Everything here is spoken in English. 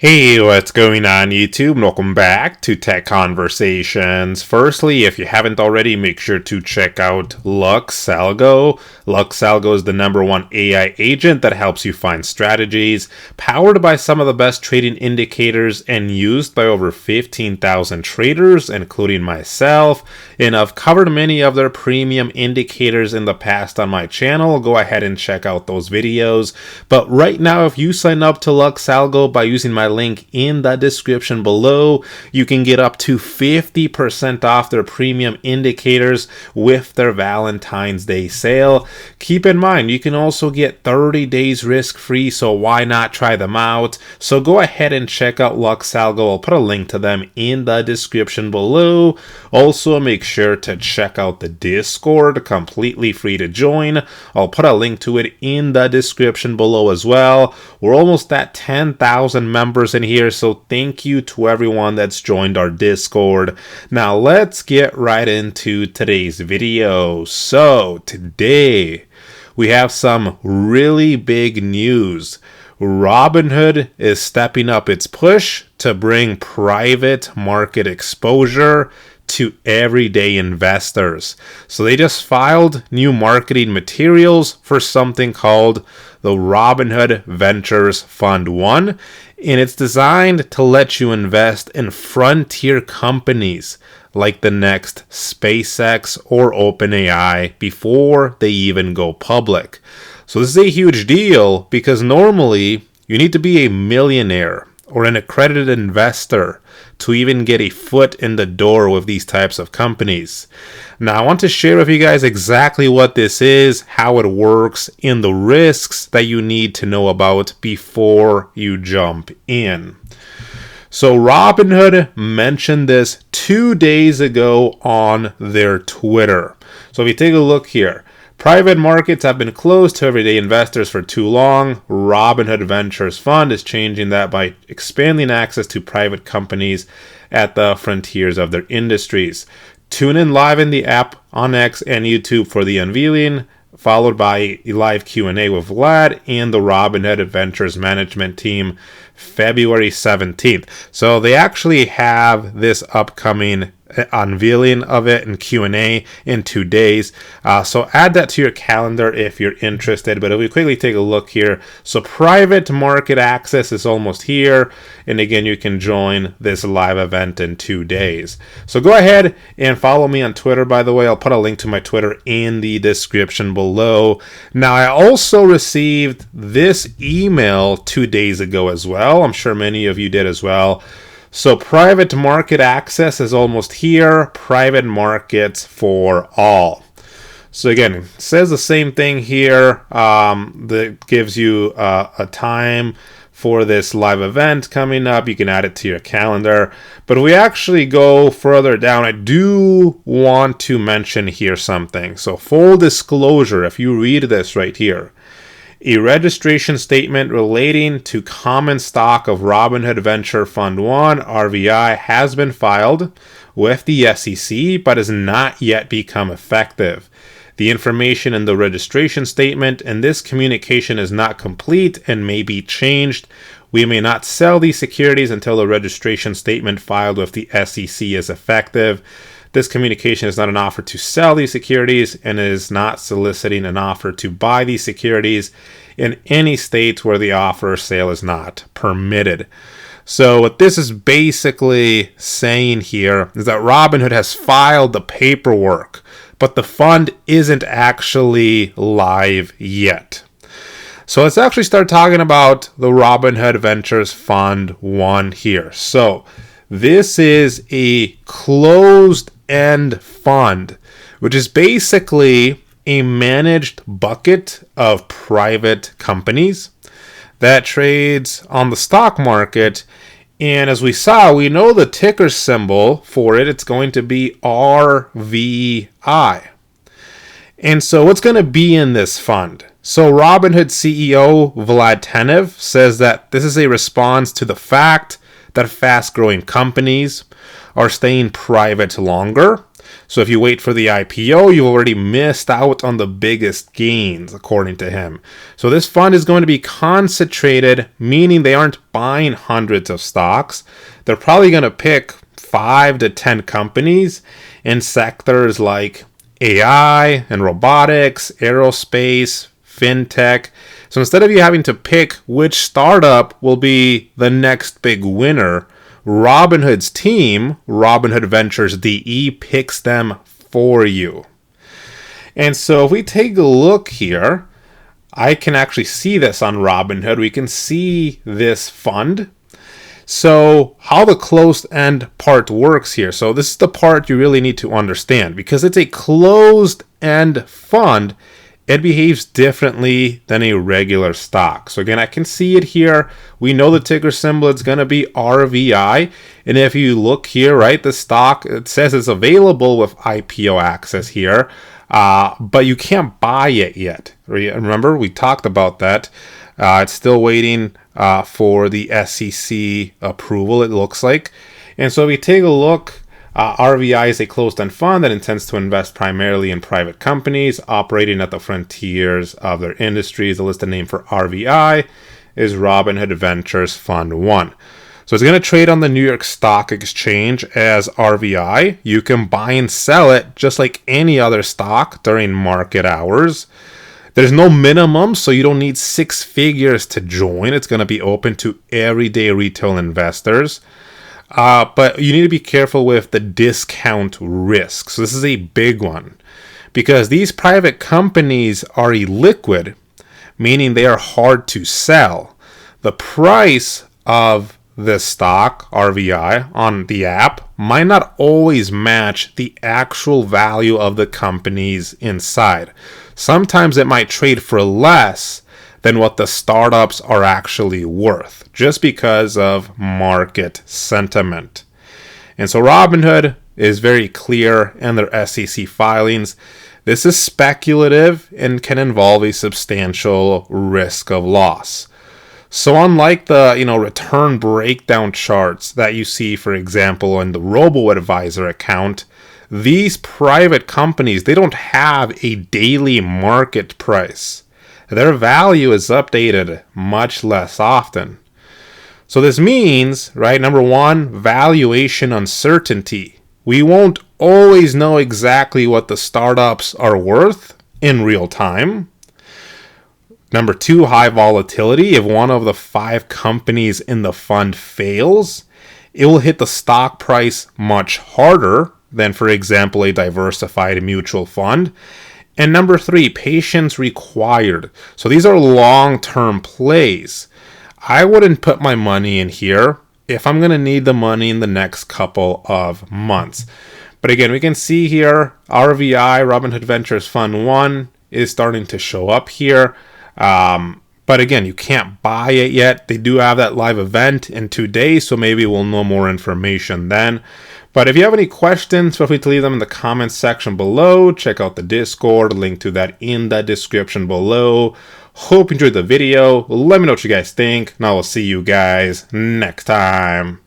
Hey, what's going on YouTube? Welcome back to Tech Conversations. Firstly, if you haven't already, make sure to check out LuxAlgo. LuxAlgo is the #1 AI agent that helps you find strategies, powered by some of the best trading indicators and used by over 15,000 traders, including myself. And I've covered many of their premium indicators in the past on my channel. Go ahead and check out those videos. But right now, if you sign up to LuxAlgo by using my link in the description below, you can get up to 50% off their premium indicators with their Valentine's Day sale. Keep in mind, you can also get 30 days risk-free, so why not try them out? So go ahead and check out LuxAlgo. I'll put a link to them in the description below. Also, make sure to check out the Discord, completely free to join. I'll put a link to it in the description below as well. We're almost at 10,000 members in here, so thank you to everyone that's joined our Discord. Now let's get right into today's video. So today we have some really big news. Robinhood is stepping up its push to bring private market exposure to everyday investors. So they just filed new marketing materials for something called the Robinhood Ventures Fund 1, and it's designed to let you invest in frontier companies like the next SpaceX or OpenAI before they even go public. So this is a huge deal because normally you need to be a millionaire or an accredited investor to even get a foot in the door with these types of companies. Now, I want to share with you guys exactly what this is, how it works, and the risks that you need to know about before you jump in. So Robinhood mentioned this 2 days ago on their Twitter. So if you take a look here, private markets have been closed to everyday investors for too long. Robinhood Ventures Fund is changing that by expanding access to private companies at the frontiers of their industries. Tune in live in the app on X and YouTube for the unveiling, followed by a live Q&A with Vlad and the Robinhood Ventures management team February 17th. So they actually have this upcoming unveiling of it and Q&A in 2 days. So add that to your calendar if you're interested. But if we quickly take a look here, so private market access is almost here. And again, you can join this live event in 2 days. So go ahead and follow me on Twitter, by the way. I'll put a link to my Twitter in the description below. Now, I also received this email 2 days ago as well. I'm sure many of you did as well. So private market access is almost here. Private markets for all. So again, it says the same thing here. That gives you a time for this live event coming up. You can add it to your calendar. But if we actually go further down, I do want to mention here something. So full disclosure, if you read this right here, a registration statement relating to common stock of Robinhood Venture Fund 1, RVI, has been filed with the SEC, but has not yet become effective. The information in the registration statement and this communication is not complete and may be changed. We may not sell these securities until the registration statement filed with the SEC is effective. This communication is not an offer to sell these securities and is not soliciting an offer to buy these securities in any state where the offer or sale is not permitted. So what this is basically saying here is that Robinhood has filed the paperwork, but the fund isn't actually live yet. So let's actually start talking about the Robinhood Ventures Fund 1 here. So this is a closed-end fund, which is basically a managed bucket of private companies that trades on the stock market. And as we saw, we know the ticker symbol for it. It's going to be RVI. And so what's going to be in this fund? So Robinhood CEO Vlad says that this is a response to the fact that fast-growing companies are staying private longer. So if you wait for the IPO, you've already missed out on the biggest gains, according to him. So this fund is going to be concentrated, meaning they aren't buying hundreds of stocks. They're probably going to pick 5 to 10 companies in sectors like AI and robotics, aerospace, fintech. So instead of you having to pick which startup will be the next big winner, Robinhood's team, Robinhood Ventures DE, picks them for you. And so if we take a look here, I can actually see this on Robinhood. We can see this fund. So how the closed-end part works here. So this is the part you really need to understand. Because it's a closed-end fund, it behaves differently than a regular stock. So again, I can see it here. We know the ticker symbol, it's going to be RVI. And if you look here, right, the stock, it says it's available with IPO access here, but you can't buy it yet. Remember, we talked about that. It's still waiting for the SEC approval, it looks like. And so if we take a look, RVI is a closed-end fund that intends to invest primarily in private companies operating at the frontiers of their industries. The listed name for RVI is Robinhood Ventures Fund 1. So it's going to trade on the New York Stock Exchange as RVI. You can buy and sell it just like any other stock during market hours. There's no minimum, so you don't need 6 figures to join. It's going to be open to everyday retail investors. But you need to be careful with the discount risk. So this is a big one because these private companies are illiquid, meaning they are hard to sell. The price of this stock, RVI, on the app might not always match the actual value of the companies inside. Sometimes it might trade for less than what the startups are actually worth, just because of market sentiment. And so Robinhood is very clear in their SEC filings. This is speculative and can involve a substantial risk of loss. So unlike the return breakdown charts that you see, for example, in the robo-advisor account, these private companies, they don't have a daily market price. Their value is updated much less often. So this means, right, number one, valuation uncertainty. We won't always know exactly what the startups are worth in real time. Number two, high volatility. If one of the 5 companies in the fund fails, it will hit the stock price much harder than, for example, a diversified mutual fund. And number 3, patience required. So these are long-term plays. I wouldn't put my money in here if I'm going to need the money in the next couple of months. But again, we can see here, RVI, Robinhood Ventures Fund 1, is starting to show up here. But again, you can't buy it yet. They do have that live event in 2 days, so maybe we'll know more information then. But if you have any questions, feel free to leave them in the comments section below. Check out the Discord, link to that in the description below. Hope you enjoyed the video. Let me know what you guys think, and I will see you guys next time.